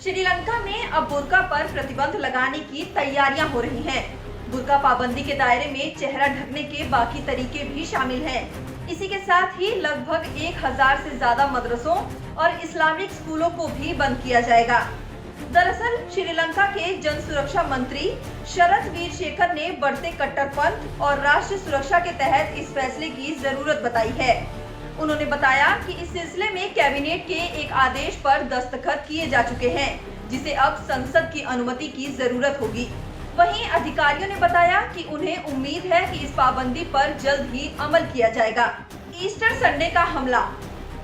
श्रीलंका में अब बुर्का पर प्रतिबंध लगाने की तैयारियां हो रही हैं। बुर्का पाबंदी के दायरे में चेहरा ढकने के बाकी तरीके भी शामिल हैं। इसी के साथ ही लगभग 1000 से ज्यादा मदरसों और इस्लामिक स्कूलों को भी बंद किया जाएगा। दरअसल श्रीलंका के जन सुरक्षा मंत्री शरद वीरशेखर ने बढ़ते कट्टरपंथ और राष्ट्रीय सुरक्षा के तहत इस फैसले की जरूरत बताई है। उन्होंने बताया कि इस सिलसिले में कैबिनेट के एक आदेश पर दस्तखत किए जा चुके हैं, जिसे अब संसद की अनुमति की जरूरत होगी। वहीं अधिकारियों ने बताया कि उन्हें उम्मीद है कि इस पाबंदी पर जल्द ही अमल किया जाएगा। ईस्टर संडे का हमला।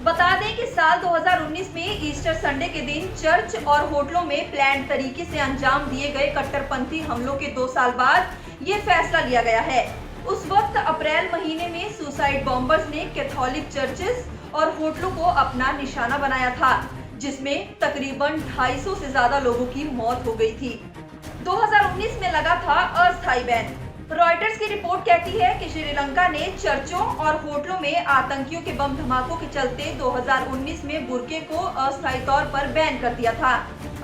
बता दें कि साल 2019 में ईस्टर संडे के दिन चर्च और होटलों में प्लान तरीके से अंजाम दिए गए कट्टरपंथी हमलों के 2 साल बाद ये फैसला लिया गया है। उस वक्त अप्रैल महीने में सुसाइड बॉम्बर्स ने कैथोलिक चर्चेस और होटलों को अपना निशाना बनाया था, जिसमें तकरीबन 250 से ज्यादा लोगों की मौत हो गई थी। 2019 में लगा था अस्थायी बैन। रॉयटर्स की रिपोर्ट कहती है कि श्रीलंका ने चर्चों और होटलों में आतंकियों के बम धमाकों के चलते 2019 में बुर्के को अस्थायी तौर पर बैन कर दिया था।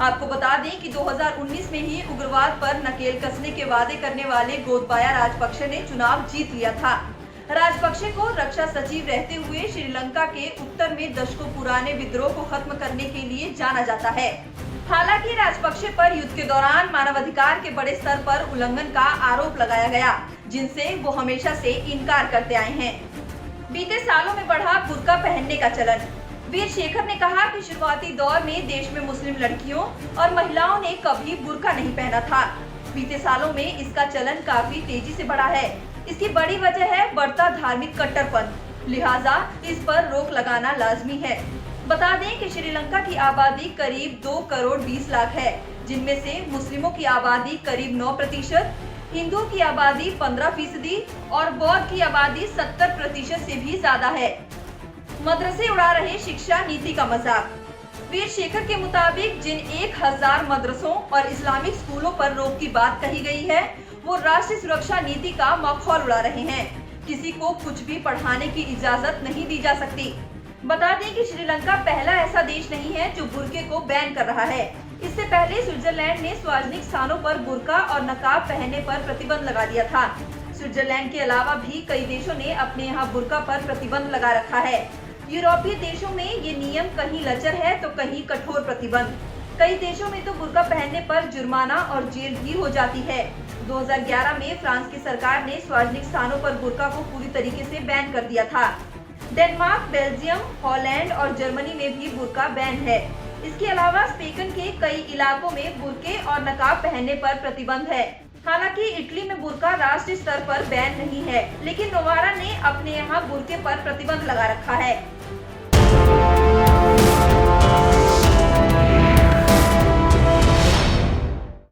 आपको बता दें कि 2019 में ही उग्रवाद पर नकेल कसने के वादे करने वाले गोतबाया राजपक्षे ने चुनाव जीत लिया था। राजपक्षे को रक्षा सचिव रहते हुए श्रीलंका के उत्तर में दशकों पुराने विद्रोह को खत्म करने के लिए जाना जाता है। हालांकि राजपक्षे पर युद्ध के दौरान मानवाधिकार के बड़े स्तर पर उल्लंघन का आरोप लगाया गया, जिनसे वो हमेशा से इनकार करते आए हैं। बीते सालों में बढ़ा बुर्का पहनने का चलन। वीरशेखर ने कहा कि शुरुआती दौर में देश में मुस्लिम लड़कियों और महिलाओं ने कभी बुर्का नहीं पहना था। बीते सालों में इसका चलन काफी तेजी से बढ़ा है। इसकी बड़ी वजह है बढ़ता धार्मिक कट्टरपंथ, लिहाजा इस पर रोक लगाना लाजमी है। बता दें कि श्रीलंका की आबादी करीब 2 करोड़ 20 लाख है, जिनमें से मुस्लिमों की आबादी करीब 9%, हिंदुओं की आबादी 15% और बौद्ध की आबादी 70% से भी ज्यादा है। मदरसे उड़ा रहे शिक्षा नीति का मजाक। वीरशेखर के मुताबिक जिन 1000 मदरसों और इस्लामिक स्कूलों पर रोक की बात कही गई है, वो राष्ट्रीय सुरक्षा नीति का मखौल उड़ा रहे हैं। किसी को कुछ भी पढ़ाने की इजाजत नहीं दी जा सकती। बता दें कि श्रीलंका पहला ऐसा देश नहीं है जो बुर्के को बैन कर रहा है। इससे पहले स्विट्जरलैंड ने सार्वजनिक स्थानों पर बुर्का और नकाब पहनने पर प्रतिबंध लगा दिया था। स्विट्जरलैंड के अलावा भी कई देशों ने अपने यहाँ बुर्का पर प्रतिबंध लगा रखा है। यूरोपीय देशों में ये नियम कहीं लचर है तो कहीं कठोर प्रतिबंध। कई देशों में तो बुर्का पहनने पर जुर्माना और जेल भी हो जाती है। 2011 में फ्रांस की सरकार ने सार्वजनिक स्थानों पर बुर्का को पूरी तरीके से बैन कर दिया था। डेनमार्क, बेल्जियम, हॉलैंड और जर्मनी में भी बुर्का बैन है। इसके अलावा स्पेन के कई इलाकों में बुर्के और नकाब पहनने पर प्रतिबंध है। हालांकि इटली में बुर्का राष्ट्रीय स्तर पर बैन नहीं है, लेकिन नोवारा ने अपने यहाँ बुर्के पर प्रतिबंध लगा रखा है।